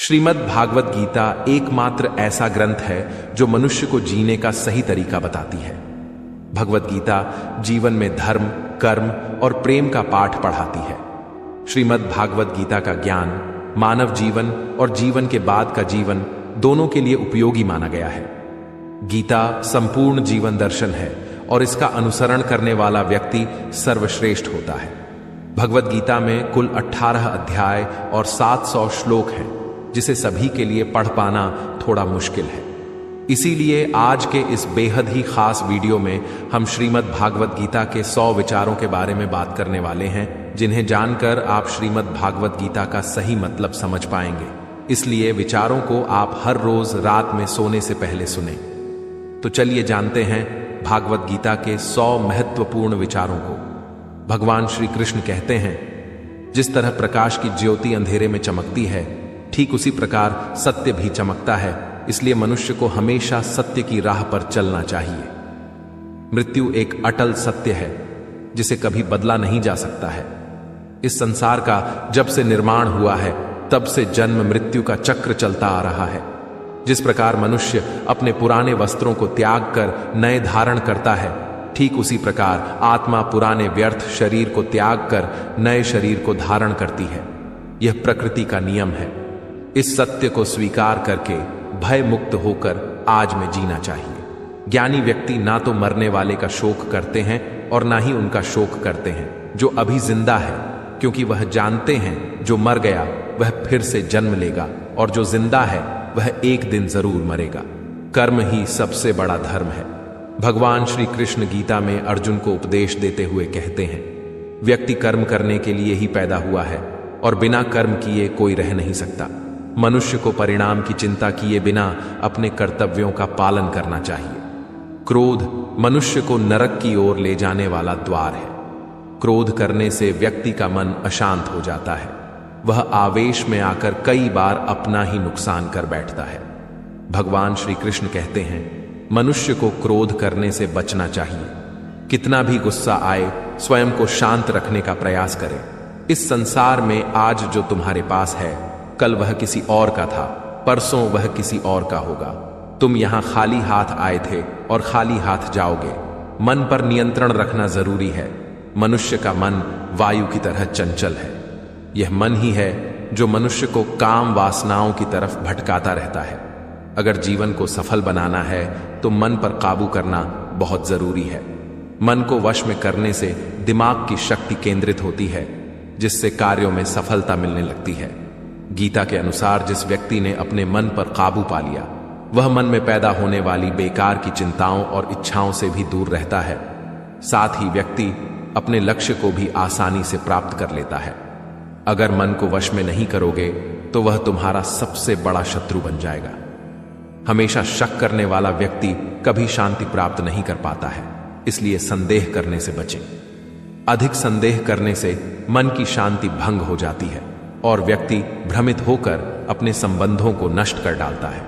श्रीमद् भागवत गीता एकमात्र ऐसा ग्रंथ है जो मनुष्य को जीने का सही तरीका बताती है। भगवत गीता जीवन में धर्म, कर्म और प्रेम का पाठ पढ़ाती है। श्रीमद् भागवत गीता का ज्ञान मानव जीवन और जीवन के बाद का जीवन दोनों के लिए उपयोगी माना गया है। गीता संपूर्ण जीवन दर्शन है और इसका अनुसरण करने वाला व्यक्ति सर्वश्रेष्ठ होता है। भगवत गीता में कुल 18 अध्याय और 700 श्लोक हैं, जिसे सभी के लिए पढ़ पाना थोड़ा मुश्किल है। इसीलिए आज के इस बेहद ही खास वीडियो में हम श्रीमद् भागवत गीता के 100 विचारों के बारे में बात करने वाले हैं, जिन्हें जानकर आप श्रीमद् भागवत गीता का सही मतलब समझ पाएंगे। इसलिए विचारों को आप हर रोज रात में सोने से पहले सुनें। तो चलिए जानते हैं भागवत गीता के 100 महत्वपूर्ण विचारों को। भगवान श्री कृष्ण कहते हैं, जिस तरह प्रकाश की ज्योति अंधेरे में चमकती है, ठीक उसी प्रकार सत्य भी चमकता है। इसलिए मनुष्य को हमेशा सत्य की राह पर चलना चाहिए। मृत्यु एक अटल सत्य है, जिसे कभी बदला नहीं जा सकता है। इस संसार का जब से निर्माण हुआ है, तब से जन्म मृत्यु का चक्र चलता आ रहा है। जिस प्रकार मनुष्य अपने पुराने वस्त्रों को त्याग कर नए धारण करता है, ठीक उसी प्रकार आत्मा पुराने व्यर्थ शरीर को त्याग कर नए शरीर को धारण करती है। यह प्रकृति का नियम है। इस सत्य को स्वीकार करके भय मुक्त होकर आज में जीना चाहिए। ज्ञानी व्यक्ति ना तो मरने वाले का शोक करते हैं और ना ही उनका शोक करते हैं जो अभी जिंदा है, क्योंकि वह जानते हैं जो मर गया वह फिर से जन्म लेगा और जो जिंदा है वह एक दिन जरूर मरेगा। कर्म ही सबसे बड़ा धर्म है। भगवान श्री कृष्ण गीता में अर्जुन को उपदेश देते हुए कहते हैं, व्यक्ति कर्म करने के लिए ही पैदा हुआ है और बिना कर्म किए कोई रह नहीं सकता। मनुष्य को परिणाम की चिंता किए बिना अपने कर्तव्यों का पालन करना चाहिए। क्रोध मनुष्य को नरक की ओर ले जाने वाला द्वार है। क्रोध करने से व्यक्ति का मन अशांत हो जाता है। वह आवेश में आकर कई बार अपना ही नुकसान कर बैठता है। भगवान श्री कृष्ण कहते हैं, मनुष्य को क्रोध करने से बचना चाहिए। कितना भी गुस्सा आए, स्वयं को शांत रखने का प्रयास करें। इस संसार में आज जो तुम्हारे पास है, कल वह किसी और का था, परसों वह किसी और का होगा। तुम यहां खाली हाथ आए थे और खाली हाथ जाओगे। मन पर नियंत्रण रखना जरूरी है। मनुष्य का मन वायु की तरह चंचल है। यह मन ही है जो मनुष्य को काम वासनाओं की तरफ भटकाता रहता है। अगर जीवन को सफल बनाना है तो मन पर काबू करना बहुत जरूरी है। मन को वश में करने से दिमाग की शक्ति केंद्रित होती है, जिससे कार्यों में सफलता मिलने लगती है। गीता के अनुसार जिस व्यक्ति ने अपने मन पर काबू पा लिया, वह मन में पैदा होने वाली बेकार की चिंताओं और इच्छाओं से भी दूर रहता है। साथ ही व्यक्ति अपने लक्ष्य को भी आसानी से प्राप्त कर लेता है। अगर मन को वश में नहीं करोगे तो वह तुम्हारा सबसे बड़ा शत्रु बन जाएगा। हमेशा शक करने वाला व्यक्ति कभी शांति प्राप्त नहीं कर पाता है। इसलिए संदेह करने से बचें। अधिक संदेह करने से मन की शांति भंग हो जाती है और व्यक्ति भ्रमित होकर अपने संबंधों को नष्ट कर डालता है।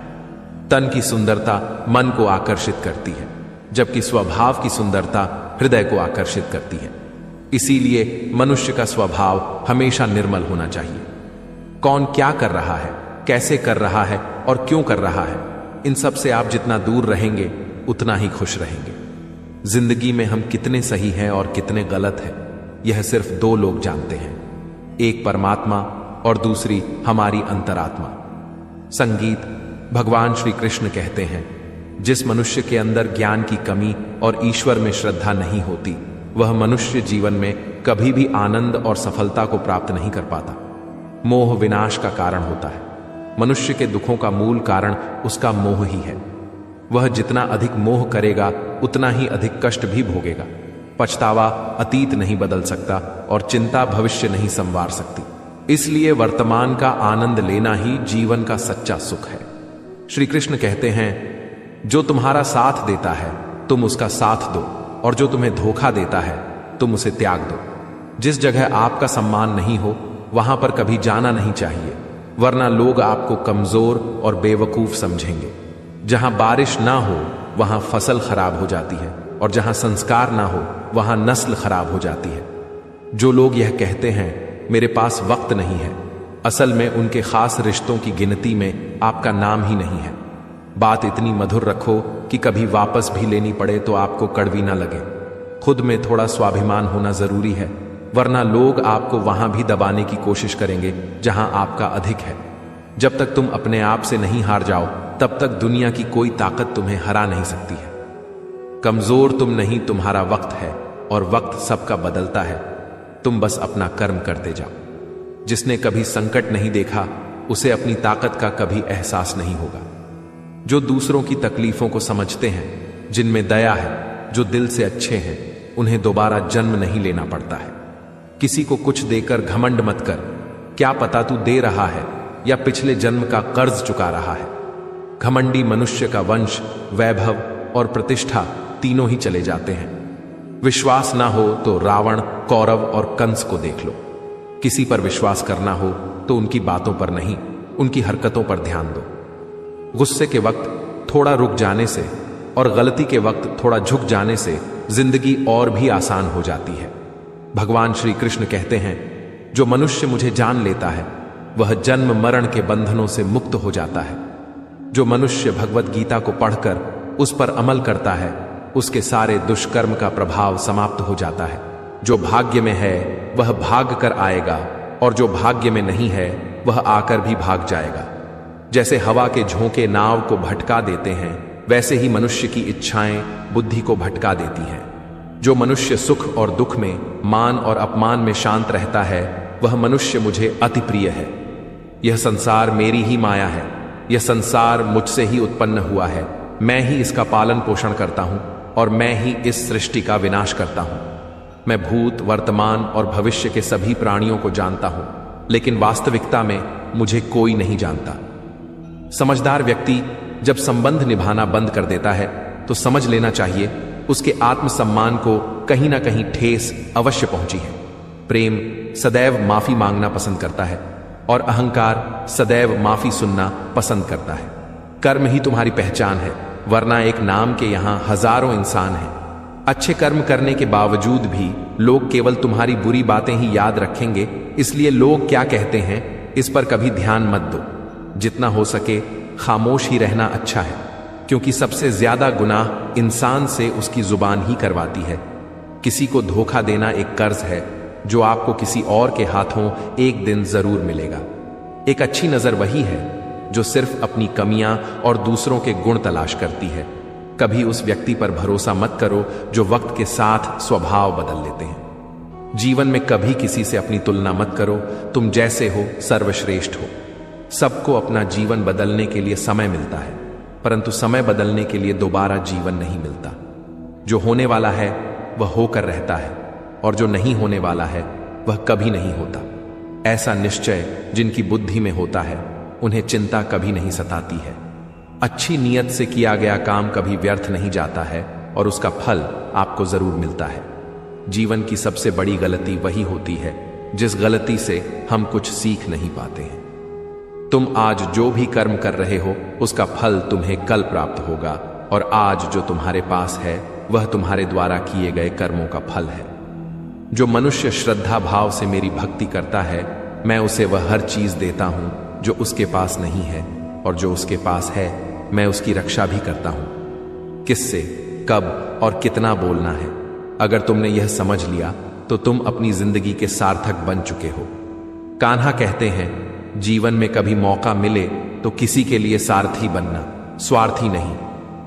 तन की सुंदरता मन को आकर्षित करती है, जबकि स्वभाव की सुंदरता हृदय को आकर्षित करती है। इसीलिए मनुष्य का स्वभाव हमेशा निर्मल होना चाहिए। कौन क्या कर रहा है, कैसे कर रहा है और क्यों कर रहा है, इन सब से आप जितना दूर रहेंगे उतना ही खुश रहेंगे। जिंदगी में हम कितने सही हैं और कितने गलत हैं, यह सिर्फ 2 लोग जानते हैं, एक परमात्मा और दूसरी हमारी अंतरात्मा। संगीत भगवान श्री कृष्ण कहते हैं, जिस मनुष्य के अंदर ज्ञान की कमी और ईश्वर में श्रद्धा नहीं होती, वह मनुष्य जीवन में कभी भी आनंद और सफलता को प्राप्त नहीं कर पाता। मोह विनाश का कारण होता है। मनुष्य के दुखों का मूल कारण उसका मोह ही है। वह जितना अधिक मोह करेगा उतना ही अधिक कष्ट भी भोगेगा। पछतावा अतीत नहीं बदल सकता और चिंता भविष्य नहीं संवार सकती। इसलिए वर्तमान का आनंद लेना ही जीवन का सच्चा सुख है। श्री कृष्ण कहते हैं, जो तुम्हारा साथ देता है तुम उसका साथ दो, और जो तुम्हें धोखा देता है तुम उसे त्याग दो। जिस जगह आपका सम्मान नहीं हो वहां पर कभी जाना नहीं चाहिए, वरना लोग आपको कमजोर और बेवकूफ समझेंगे। जहां बारिश ना हो वहां फसल खराब हो जाती है, और जहां संस्कार ना हो वहां नस्ल खराब हो जाती है। जो लोग यह कहते हैं, मेरे पास वक्त नहीं है, असल में उनके खास रिश्तों की गिनती में आपका नाम ही नहीं है। बात इतनी मधुर रखो कि कभी वापस भी लेनी पड़े तो आपको कड़वी ना लगे। खुद में थोड़ा स्वाभिमान होना जरूरी है, वरना लोग आपको वहां भी दबाने की कोशिश करेंगे जहां आपका अधिक है। जब तक तुम अपने आप से नहीं हार जाओ, तब तक दुनिया की कोई ताकत तुम्हें हरा नहीं सकती है। कमजोर तुम नहीं, तुम्हारा वक्त है, और वक्त सबका बदलता है। तुम बस अपना कर्म करते जाओ। जिसने कभी संकट नहीं देखा, उसे अपनी ताकत का कभी एहसास नहीं होगा। जो दूसरों की तकलीफों को समझते हैं, जिनमें दया है, जो दिल से अच्छे हैं, उन्हें दोबारा जन्म नहीं लेना पड़ता है। किसी को कुछ देकर घमंड मत कर। क्या पता तू दे रहा है या पिछले जन्म का कर्ज चुका रहा है। घमंडी मनुष्य का वंश, वैभव और प्रतिष्ठा तीनों ही चले जाते हैं। विश्वास ना हो तो रावण, कौरव और कंस को देख लो। किसी पर विश्वास करना हो तो उनकी बातों पर नहीं, उनकी हरकतों पर ध्यान दो। गुस्से के वक्त थोड़ा रुक जाने से और गलती के वक्त थोड़ा झुक जाने से जिंदगी और भी आसान हो जाती है। भगवान श्री कृष्ण कहते हैं, जो मनुष्य मुझे जान लेता है वह जन्म मरण के बंधनों से मुक्त हो जाता है। जो मनुष्य भगवत गीता को पढ़कर उस पर अमल करता है, उसके सारे दुष्कर्म का प्रभाव समाप्त हो जाता है। जो भाग्य में है वह भाग कर आएगा, और जो भाग्य में नहीं है वह आकर भी भाग जाएगा। जैसे हवा के झोंके नाव को भटका देते हैं, वैसे ही मनुष्य की इच्छाएं बुद्धि को भटका देती हैं। जो मनुष्य सुख और दुख में, मान और अपमान में शांत रहता है, वह मनुष्य मुझे अति प्रिय है। यह संसार मेरी ही माया है। यह संसार मुझसे ही उत्पन्न हुआ है। मैं ही इसका पालन पोषण करता हूं और मैं ही इस सृष्टि का विनाश करता हूं। मैं भूत, वर्तमान और भविष्य के सभी प्राणियों को जानता हूं, लेकिन वास्तविकता में मुझे कोई नहीं जानता। समझदार व्यक्ति जब संबंध निभाना बंद कर देता है तो समझ लेना चाहिए उसके आत्मसम्मान को कहीं ना कहीं ठेस अवश्य पहुंची है। प्रेम सदैव माफी मांगना पसंद करता है और अहंकार सदैव माफी सुनना पसंद करता है। कर्म ही तुम्हारी पहचान है, वरना एक नाम के यहां हजारों इंसान हैं। अच्छे कर्म करने के बावजूद भी लोग केवल तुम्हारी बुरी बातें ही याद रखेंगे, इसलिए लोग क्या कहते हैं इस पर कभी ध्यान मत दो। जितना हो सके खामोश ही रहना अच्छा है, क्योंकि सबसे ज्यादा गुनाह इंसान से उसकी जुबान ही करवाती है। किसी को धोखा देना एक कर्ज है जो आपको किसी और के हाथों एक दिन जरूर मिलेगा। एक अच्छी नजर वही है जो सिर्फ अपनी कमियां और दूसरों के गुण तलाश करती है। कभी उस व्यक्ति पर भरोसा मत करो जो वक्त के साथ स्वभाव बदल लेते हैं। जीवन में कभी किसी से अपनी तुलना मत करो। तुम जैसे हो सर्वश्रेष्ठ हो। सबको अपना जीवन बदलने के लिए समय मिलता है, परंतु समय बदलने के लिए दोबारा जीवन नहीं मिलता। जो होने वाला है वह होकर रहता है, और जो नहीं होने वाला है वह कभी नहीं होता। ऐसा निश्चय जिनकी बुद्धि में होता है, उन्हें चिंता कभी नहीं सताती है। अच्छी नीयत से किया गया काम कभी व्यर्थ नहीं जाता है, और उसका फल आपको जरूर मिलता है। जीवन की सबसे बड़ी गलती वही होती है जिस गलती से हम कुछ सीख नहीं पाते हैं। तुम आज जो भी कर्म कर रहे हो, उसका फल तुम्हें कल प्राप्त होगा, और आज जो तुम्हारे पास है वह तुम्हारे द्वारा किए गए कर्मों का फल है। जो मनुष्य श्रद्धा भाव से मेरी भक्ति करता है, मैं उसे वह हर चीज देता हूं जो उसके पास नहीं है, और जो उसके पास है मैं उसकी रक्षा भी करता हूं। किससे, कब और कितना बोलना है, अगर तुमने यह समझ लिया तो तुम अपनी जिंदगी के सार्थक बन चुके हो। कान्हा कहते हैं, जीवन में कभी मौका मिले तो किसी के लिए सारथी बनना, स्वार्थी नहीं।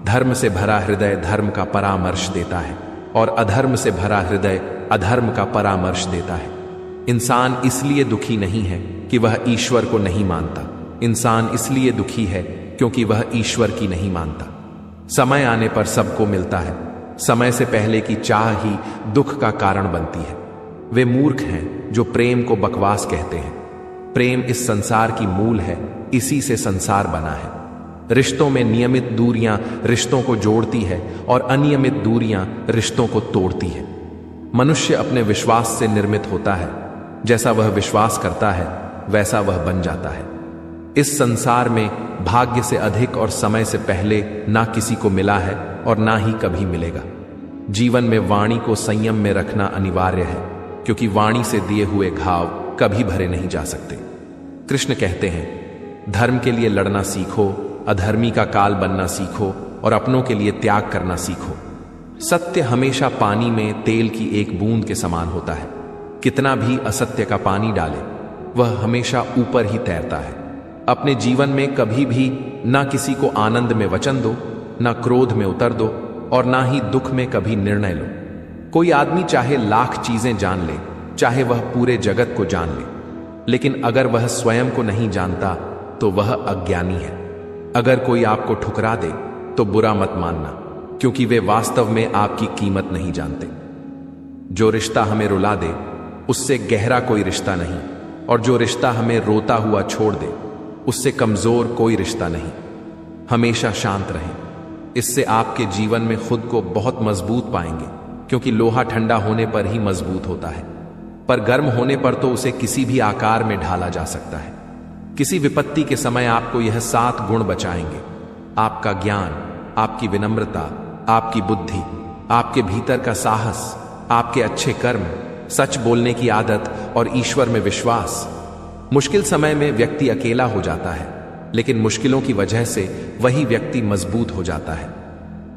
धर्म से भरा हृदय धर्म का परामर्श देता है, और अधर्म से भरा हृदय अधर्म का परामर्श देता है। इंसान इसलिए दुखी नहीं है कि वह ईश्वर को नहीं मानता। इंसान इसलिए दुखी है क्योंकि वह ईश्वर की नहीं मानता। समय आने पर सबको मिलता है। समय से पहले की चाह ही दुख का कारण बनती है। वे मूर्ख हैं जो प्रेम को बकवास कहते हैं। प्रेम इस संसार की मूल है, इसी से संसार बना है। रिश्तों में नियमित दूरियां रिश्तों को जोड़ती है, और अनियमित दूरियां रिश्तों को तोड़ती है। मनुष्य अपने विश्वास से निर्मित होता है। जैसा वह विश्वास करता है वैसा वह बन जाता है। इस संसार में भाग्य से अधिक और समय से पहले ना किसी को मिला है और ना ही कभी मिलेगा। जीवन में वाणी को संयम में रखना अनिवार्य है, क्योंकि वाणी से दिए हुए घाव कभी भरे नहीं जा सकते। कृष्ण कहते हैं, धर्म के लिए लड़ना सीखो, अधर्मी का काल बनना सीखो और अपनों के लिए त्याग करना सीखो। सत्य हमेशा पानी में तेल की एक बूंद के समान होता है। कितना भी असत्य का पानी डाले, वह हमेशा ऊपर ही तैरता है। अपने जीवन में कभी भी ना किसी को आनंद में वचन दो, ना क्रोध में उतर दो और ना ही दुख में कभी निर्णय लो। कोई आदमी चाहे लाख चीजें जान ले, चाहे वह पूरे जगत को जान ले, लेकिन अगर वह स्वयं को नहीं जानता तो वह अज्ञानी है। अगर कोई आपको ठुकरा दे तो बुरा मत मानना, क्योंकि वे वास्तव में आपकी कीमत नहीं जानते। जो रिश्ता हमें रुला दे उससे गहरा कोई रिश्ता नहीं, और जो रिश्ता हमें रोता हुआ छोड़ दे उससे कमजोर कोई रिश्ता नहीं। हमेशा शांत रहें, इससे आपके जीवन में खुद को बहुत मजबूत पाएंगे, क्योंकि लोहा ठंडा होने पर ही मजबूत होता है, पर गर्म होने पर तो उसे किसी भी आकार में ढाला जा सकता है। किसी विपत्ति के समय आपको यह 7 गुण बचाएंगे: आपका ज्ञान, आपकी विनम्रता, आपकी बुद्धि, आपके भीतर का साहस, आपके अच्छे कर्म, सच बोलने की आदत और ईश्वर में विश्वास। मुश्किल समय में व्यक्ति अकेला हो जाता है, लेकिन मुश्किलों की वजह से वही व्यक्ति मजबूत हो जाता है।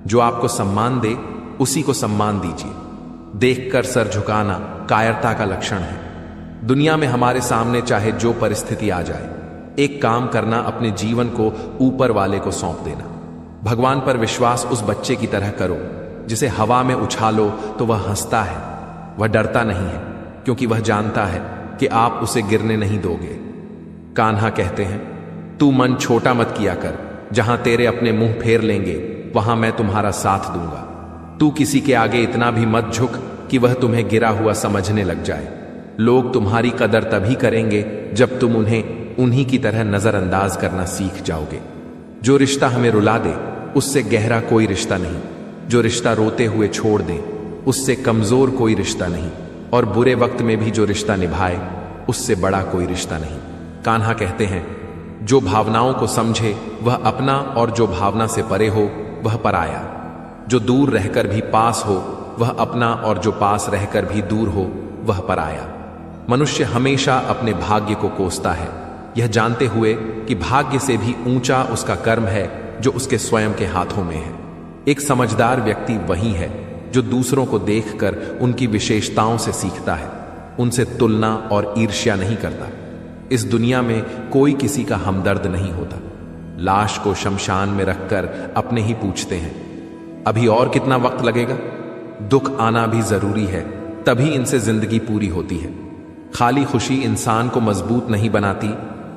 जो आपको सम्मान दे उसी को सम्मान दीजिए। देखकर सर झुकाना कायरता का लक्षण है। दुनिया में हमारे सामने चाहे जो परिस्थिति आ जाए, एक काम करना, अपने जीवन को ऊपर वाले को सौंप देना। भगवान पर विश्वास उस बच्चे की तरह करो जिसे हवा में उछालो तो वह हंसता है। वह डरता नहीं है, क्योंकि वह जानता है कि आप उसे गिरने नहीं दोगे। कान्हा कहते हैं, तू मन छोटा मत किया कर, जहां तेरे अपने मुंह फेर लेंगे वहां मैं तुम्हारा साथ दूंगा। तू किसी के आगे इतना भी मत झुक कि वह तुम्हें गिरा हुआ समझने लग जाए। लोग तुम्हारी कदर तभी करेंगे जब तुम उन्हें उन्हीं की तरह नजरअंदाज करना सीख जाओगे। जो रिश्ता हमें रुला दे उससे गहरा कोई रिश्ता नहीं। जो रिश्ता रोते हुए छोड़ दे उससे कमजोर कोई रिश्ता नहीं, और बुरे वक्त में भी जो रिश्ता निभाए उससे बड़ा कोई रिश्ता नहीं। कान्हा कहते हैं, जो भावनाओं को समझे वह अपना, और जो भावना से परे हो वह पराया। जो दूर रहकर भी पास हो वह अपना, और जो पास रहकर भी दूर हो वह पराया। मनुष्य हमेशा अपने भाग्य को कोसता है, यह जानते हुए कि भाग्य से भी ऊंचा उसका कर्म है जो उसके स्वयं के हाथों में है। एक समझदार व्यक्ति वही है जो दूसरों को देखकर उनकी विशेषताओं से सीखता है, उनसे तुलना और ईर्ष्या नहीं करता। इस दुनिया में कोई किसी का हमदर्द नहीं होता। लाश को शमशान में रखकर अपने ही पूछते हैं, अभी और कितना वक्त लगेगा? दुख आना भी जरूरी है, तभी इनसे जिंदगी पूरी होती है। खाली खुशी इंसान को मजबूत नहीं बनाती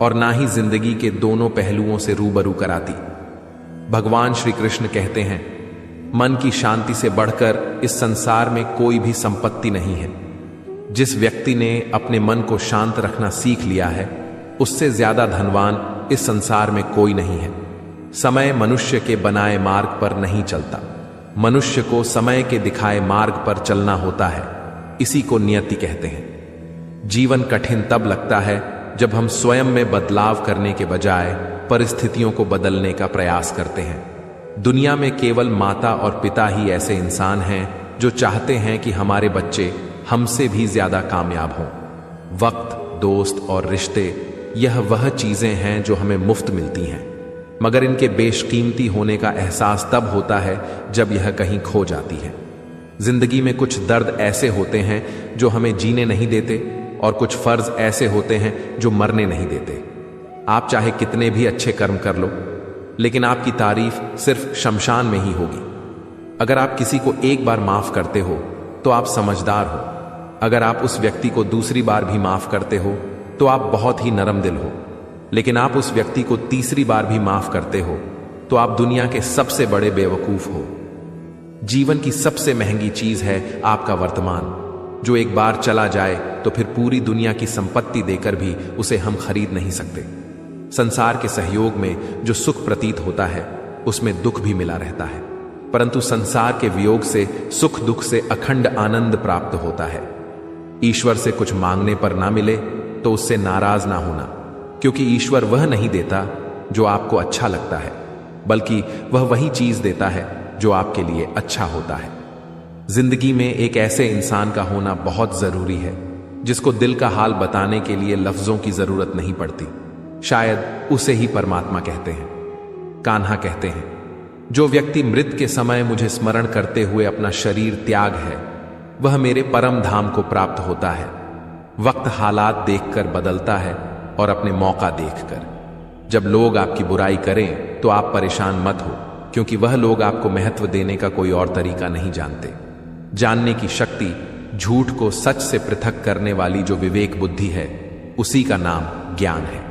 और ना ही जिंदगी के दोनों पहलुओं से रूबरू कराती। भगवान श्री कृष्ण कहते हैं, मन की शांति से बढ़कर इस संसार में कोई भी संपत्ति नहीं है। जिस व्यक्ति ने अपने मन को शांत रखना सीख लिया है, उससे ज्यादा धनवान इस संसार में कोई नहीं है। समय मनुष्य के बनाए मार्ग पर नहीं चलता, मनुष्य को समय के दिखाए मार्ग पर चलना होता है। इसी को नियति कहते हैं। जीवन कठिन तब लगता है जब हम स्वयं में बदलाव करने के बजाय परिस्थितियों को बदलने का प्रयास करते हैं। दुनिया में केवल माता और पिता ही ऐसे इंसान हैं जो चाहते हैं कि हमारे बच्चे हमसे भी ज्यादा कामयाब हों। वक्त, दोस्त और रिश्ते, यह वह चीजें हैं जो हमें मुफ्त मिलती हैं, मगर इनके बेशकीमती होने का एहसास तब होता है जब यह कहीं खो जाती है। जिंदगी में कुछ दर्द ऐसे होते हैं जो हमें जीने नहीं देते, और कुछ फर्ज ऐसे होते हैं जो मरने नहीं देते। आप चाहे कितने भी अच्छे कर्म कर लो, लेकिन आपकी तारीफ सिर्फ शमशान में ही होगी। अगर आप किसी को एक बार माफ करते हो तो आप समझदार हो। अगर आप उस व्यक्ति को दूसरी बार भी माफ करते हो तो आप बहुत ही नरम दिल हो। लेकिन आप उस व्यक्ति को तीसरी बार भी माफ करते हो तो आप दुनिया के सबसे बड़े बेवकूफ हो। जीवन की सबसे महंगी चीज है आपका वर्तमान, जो एक बार चला जाए तो फिर पूरी दुनिया की संपत्ति देकर भी उसे हम खरीद नहीं सकते। संसार के सहयोग में जो सुख प्रतीत होता है उसमें दुख भी मिला रहता है, परंतु संसार के वियोग से सुख दुख से अखंड आनंद प्राप्त होता है। ईश्वर से कुछ मांगने पर ना मिले तो उससे नाराज ना होना, क्योंकि ईश्वर वह नहीं देता जो आपको अच्छा लगता है, बल्कि वह वही चीज देता है जो आपके लिए अच्छा होता है। जिंदगी में एक ऐसे इंसान का होना बहुत जरूरी है जिसको दिल का हाल बताने के लिए लफ्जों की जरूरत नहीं पड़ती। शायद उसे ही परमात्मा कहते हैं। कान्हा कहते हैं, जो व्यक्ति मृत के समय मुझे स्मरण करते हुए अपना शरीर त्याग है, वह मेरे परम धाम को प्राप्त होता है। वक्त हालात देखकर बदलता है और अपने मौका देखकर। जब लोग आपकी बुराई करें तो आप परेशान मत हो, क्योंकि वह लोग आपको महत्व देने का कोई और तरीका नहीं जानते। जानने की शक्ति, झूठ को सच से पृथक करने वाली जो विवेक बुद्धि है, उसी का नाम ज्ञान है।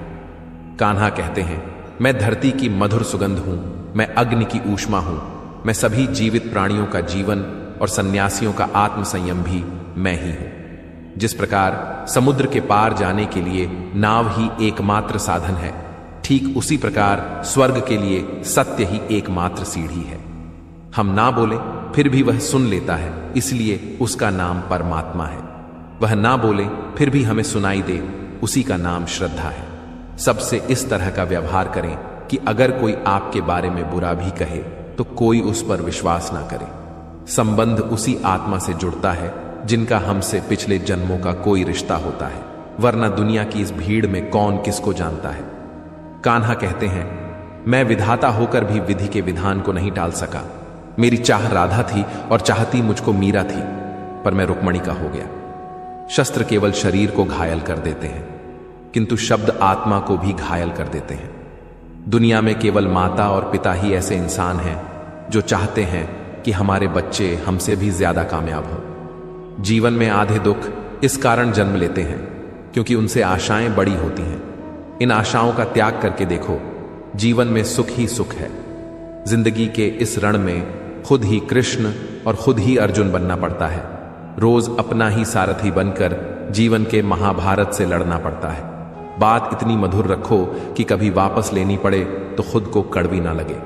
कान्हा कहते हैं, मैं धरती की मधुर सुगंध हूं, मैं अग्नि की ऊष्मा हूं, मैं सभी जीवित प्राणियों का जीवन और सन्यासियों का आत्म संयम भी मैं ही हूं। जिस प्रकार समुद्र के पार जाने के लिए नाव ही एकमात्र साधन है, ठीक उसी प्रकार स्वर्ग के लिए सत्य ही एकमात्र सीढ़ी है। हम ना बोले फिर भी वह सुन लेता है, इसलिए उसका नाम परमात्मा है। वह ना बोले फिर भी हमें सुनाई दे, उसी का नाम श्रद्धा है। सबसे इस तरह का व्यवहार करें कि अगर कोई आपके बारे में बुरा भी कहे तो कोई उस पर विश्वास ना करे। संबंध उसी आत्मा से जुड़ता है जिनका हमसे पिछले जन्मों का कोई रिश्ता होता है, वरना दुनिया की इस भीड़ में कौन किसको जानता है। कान्हा कहते हैं, मैं विधाता होकर भी विधि के विधान को नहीं टाल सका। मेरी चाह राधा थी और चाहती मुझको मीरा थी, पर मैं रुक्मणी का हो गया। शस्त्र केवल शरीर को घायल कर देते हैं, किंतु शब्द आत्मा को भी घायल कर देते हैं। दुनिया में केवल माता और पिता ही ऐसे इंसान हैं जो चाहते हैं कि हमारे बच्चे हमसे भी ज्यादा कामयाब हों। जीवन में आधे दुख इस कारण जन्म लेते हैं क्योंकि उनसे आशाएं बड़ी होती हैं। इन आशाओं का त्याग करके देखो, जीवन में सुख ही सुख है। जिंदगी के इस रण में खुद ही कृष्ण और खुद ही अर्जुन बनना पड़ता है। रोज अपना ही सारथी बनकर जीवन के महाभारत से लड़ना पड़ता है। बात इतनी मधुर रखो कि कभी वापस लेनी पड़े तो खुद को कड़वी ना लगे।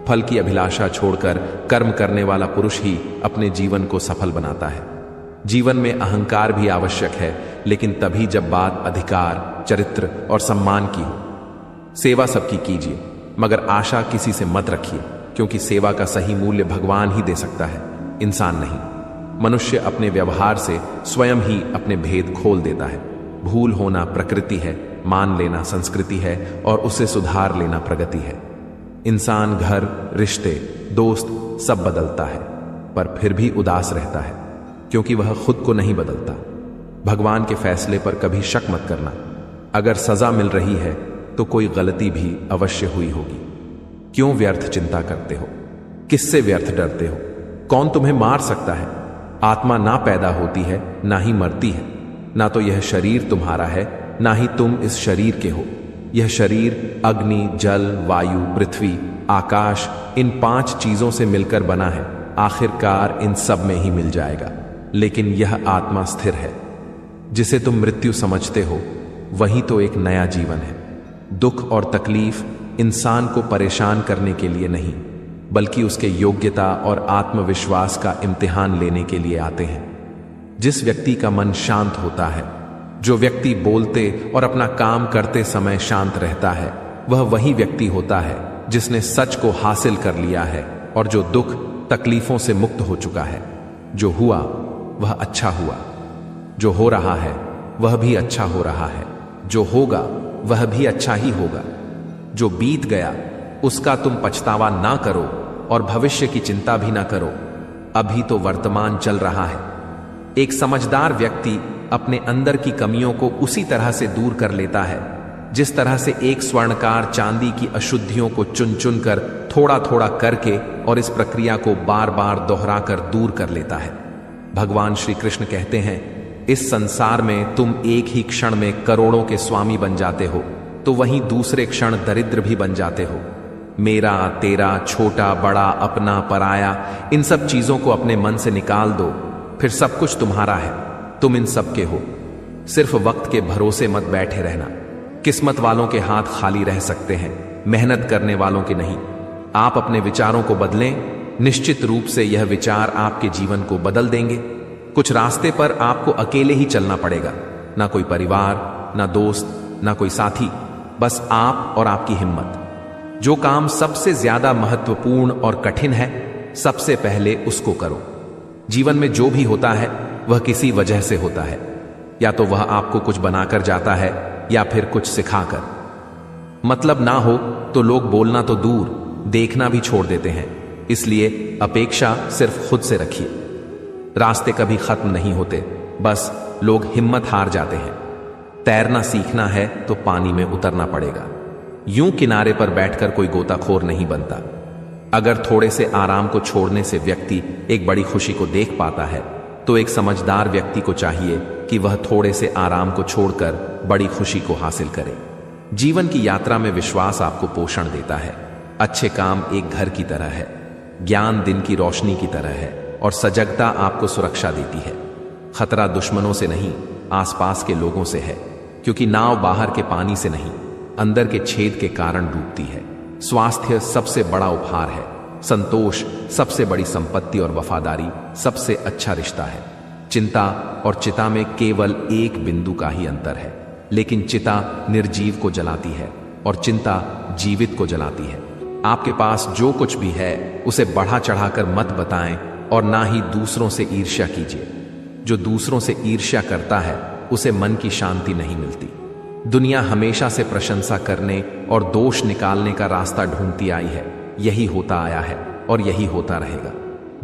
फल की अभिलाषा छोड़कर कर्म करने वाला पुरुष ही अपने जीवन को सफल बनाता है। जीवन में अहंकार भी आवश्यक है, लेकिन तभी जब बात अधिकार, चरित्र और सम्मान की हो। सेवा सबकी कीजिए, मगर आशा किसी से मत रखिए, क्योंकि सेवा का सही मूल्य भगवान ही दे सकता है, इंसान नहीं। मनुष्य अपने व्यवहार से स्वयं ही अपने भेद खोल देता है। भूल होना प्रकृति है, मान लेना संस्कृति है और उसे सुधार लेना प्रगति है। इंसान घर, रिश्ते, दोस्त सब बदलता है, पर फिर भी उदास रहता है, क्योंकि वह खुद को नहीं बदलता। भगवान के फैसले पर कभी शक मत करना। अगर सजा मिल रही है तो कोई गलती भी अवश्य हुई होगी। क्यों व्यर्थ चिंता करते हो? किससे व्यर्थ डरते हो? कौन तुम्हें मार सकता है? आत्मा ना पैदा होती है, ना ही मरती है। ना तो यह शरीर तुम्हारा है, ना ही तुम इस शरीर के हो। यह शरीर अग्नि, जल, वायु, पृथ्वी, आकाश, इन 5 चीजों से मिलकर बना है। आखिरकार इन सब में ही मिल जाएगा, लेकिन यह आत्मा स्थिर है। जिसे तुम मृत्यु समझते हो, वही तो एक नया जीवन है। दुख और तकलीफ इंसान को परेशान करने के लिए नहीं, बल्कि उसके योग्यता और आत्मविश्वास का इम्तिहान लेने के लिए आते हैं। जिस व्यक्ति का मन शांत होता है, जो व्यक्ति बोलते और अपना काम करते समय शांत रहता है, वह वही व्यक्ति होता है जिसने सच को हासिल कर लिया है और जो दुख तकलीफों से मुक्त हो चुका है। जो हुआ वह अच्छा हुआ, जो हो रहा है वह भी अच्छा हो रहा है, जो होगा वह भी अच्छा ही होगा। जो बीत गया उसका तुम पछतावा ना करो और भविष्य की चिंता भी ना करो। अभी तो वर्तमान चल रहा है। एक समझदार व्यक्ति अपने अंदर की कमियों को उसी तरह से दूर कर लेता है जिस तरह से एक स्वर्णकार चांदी की अशुद्धियों को चुन चुन कर थोड़ा थोड़ा करके और इस प्रक्रिया को बार बार दोहराकर दूर कर लेता है। भगवान श्री कृष्ण कहते हैं, इस संसार में तुम एक ही क्षण में करोड़ों के स्वामी बन जाते हो, तो वहीं दूसरे क्षण दरिद्र भी बन जाते हो। मेरा, तेरा, छोटा, बड़ा, अपना, पराया, इन सब चीजों को अपने मन से निकाल दो, फिर सब कुछ तुम्हारा है। तुम इन सब के हो। सिर्फ वक्त के भरोसे मत बैठे रहना। किस्मत वालों के हाथ खाली रह सकते हैं, मेहनत करने वालों के नहीं। आप अपने विचारों को बदलें, निश्चित रूप से यह विचार आपके जीवन को बदल देंगे। कुछ रास्ते पर आपको अकेले ही चलना पड़ेगा, ना कोई परिवार, ना दोस्त, ना कोई साथी, बस आप और आपकी हिम्मत। जो काम सबसे ज्यादा महत्वपूर्ण और कठिन है, सबसे पहले उसको करो। जीवन में जो भी होता है वह किसी वजह से होता है, या तो वह आपको कुछ बनाकर जाता है या फिर कुछ सिखाकर। मतलब ना हो तो लोग बोलना तो दूर, देखना भी छोड़ देते हैं। इसलिए अपेक्षा सिर्फ खुद से रखिए। रास्ते कभी खत्म नहीं होते, बस लोग हिम्मत हार जाते हैं। तैरना सीखना है तो पानी में उतरना पड़ेगा। यूं किनारे पर बैठकर कोई गोताखोर नहीं बनता। अगर थोड़े से आराम को छोड़ने से व्यक्ति एक बड़ी खुशी को देख पाता है, तो एक समझदार व्यक्ति को चाहिए कि वह थोड़े से आराम को छोड़कर बड़ी खुशी को हासिल करे। जीवन की यात्रा में विश्वास आपको पोषण देता है। अच्छे काम एक घर की तरह है, ज्ञान दिन की रोशनी की तरह है, और सजगता आपको सुरक्षा देती है। खतरा दुश्मनों से नहीं, आसपास के लोगों से है, क्योंकि नाव बाहर के पानी से नहीं, अंदर के छेद के कारण डूबती है। स्वास्थ्य सबसे बड़ा उपहार है, संतोष सबसे बड़ी संपत्ति, और वफादारी सबसे अच्छा रिश्ता है। चिंता और चिता में केवल एक बिंदु का ही अंतर है, लेकिन चिता निर्जीव को जलाती है और चिंता जीवित को जलाती है। आपके पास जो कुछ भी है उसे बढ़ा चढ़ाकर मत बताएं, और ना ही दूसरों से ईर्ष्या कीजिए। जो दूसरों से ईर्ष्या करता है उसे मन की शांति नहीं मिलती। दुनिया हमेशा से प्रशंसा करने और दोष निकालने का रास्ता ढूंढती आई है। यही होता आया है और यही होता रहेगा।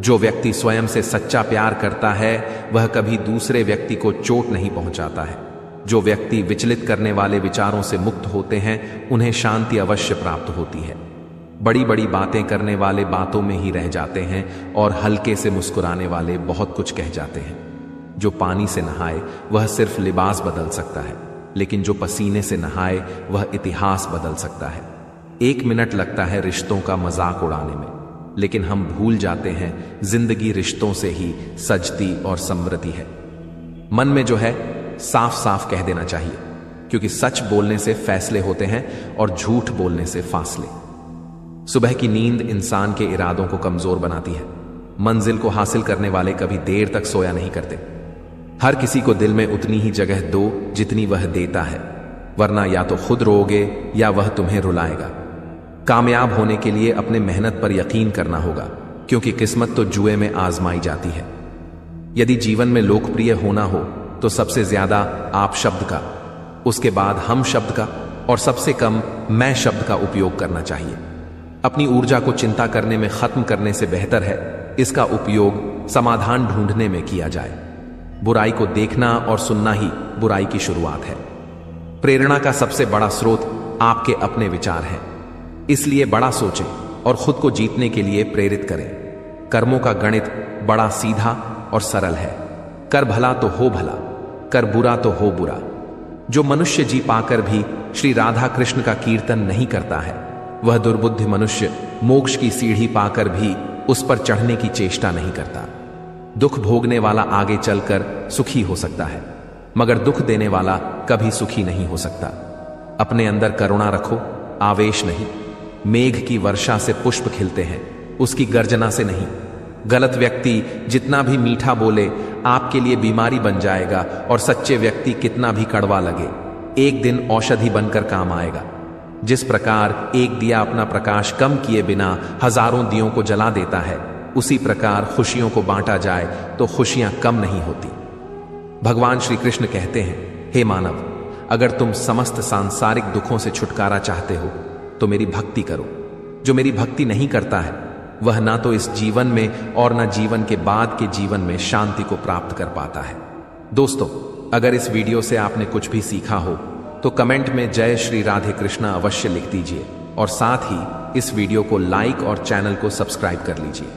जो व्यक्ति स्वयं से सच्चा प्यार करता है वह कभी दूसरे व्यक्ति को चोट नहीं पहुंचाता है। जो व्यक्ति विचलित करने वाले विचारों से मुक्त होते हैं उन्हें शांति अवश्य प्राप्त होती है। बड़ी बड़ी बातें करने वाले बातों में ही रह जाते हैं, और हल्के से मुस्कुराने वाले बहुत कुछ कह जाते हैं। जो पानी से नहाए वह सिर्फ लिबास बदल सकता है, लेकिन जो पसीने से नहाए वह इतिहास बदल सकता है। 1 मिनट लगता है रिश्तों का मजाक उड़ाने में, लेकिन हम भूल जाते हैं जिंदगी रिश्तों से ही सजती और समृद्धि है। मन में जो है साफ साफ कह देना चाहिए, क्योंकि सच बोलने से फैसले होते हैं और झूठ बोलने से फासले। सुबह की नींद इंसान के इरादों को कमजोर बनाती है। मंजिल को हासिल करने वाले कभी देर तक सोया नहीं करते। हर किसी को दिल में उतनी ही जगह दो जितनी वह देता है, वरना या तो खुद रोओगे या वह तुम्हें रुलाएगा। कामयाब होने के लिए अपने मेहनत पर यकीन करना होगा, क्योंकि किस्मत तो जुए में आजमाई जाती है। यदि जीवन में लोकप्रिय होना हो तो सबसे ज्यादा आप शब्द का, उसके बाद हम शब्द का, और सबसे कम मैं शब्द का उपयोग करना चाहिए। अपनी ऊर्जा को चिंता करने में खत्म करने से बेहतर है इसका उपयोग समाधान ढूंढने में किया जाए। बुराई को देखना और सुनना ही बुराई की शुरुआत है। प्रेरणा का सबसे बड़ा स्रोत आपके अपने विचार हैं। इसलिए बड़ा सोचें और खुद को जीतने के लिए प्रेरित करें। कर्मों का गणित बड़ा सीधा और सरल है। कर भला तो हो भला, कर बुरा तो हो बुरा। जो मनुष्य जी पाकर भी श्री राधा कृष्ण का कीर्तन नहीं करता है, वह दुर्बुद्धि मनुष्य मोक्ष की सीढ़ी पाकर भी उस पर चढ़ने की चेष्टा नहीं करता। दुख भोगने वाला आगे चलकर सुखी हो सकता है, मगर दुख देने वाला कभी सुखी नहीं हो सकता। अपने अंदर करुणा रखो, आवेश नहीं। मेघ की वर्षा से पुष्प खिलते हैं, उसकी गर्जना से नहीं। गलत व्यक्ति जितना भी मीठा बोले आपके लिए बीमारी बन जाएगा, और सच्चे व्यक्ति कितना भी कड़वा लगे एक दिन औषधि बनकर काम आएगा। जिस प्रकार एक दिया अपना प्रकाश कम किए बिना हजारों दियों को जला देता है, उसी प्रकार खुशियों को बांटा जाए तो खुशियां कम नहीं होती। भगवान श्री कृष्ण कहते हैं, हे मानव, अगर तुम समस्त सांसारिक दुखों से छुटकारा चाहते हो तो मेरी भक्ति करो। जो मेरी भक्ति नहीं करता है वह ना तो इस जीवन में और ना जीवन के बाद के जीवन में शांति को प्राप्त कर पाता है। दोस्तों, अगर इस वीडियो से आपने कुछ भी सीखा हो तो कमेंट में जय श्री राधे कृष्णा अवश्य लिख दीजिए, और साथ ही इस वीडियो को लाइक और चैनल को सब्सक्राइब कर लीजिए।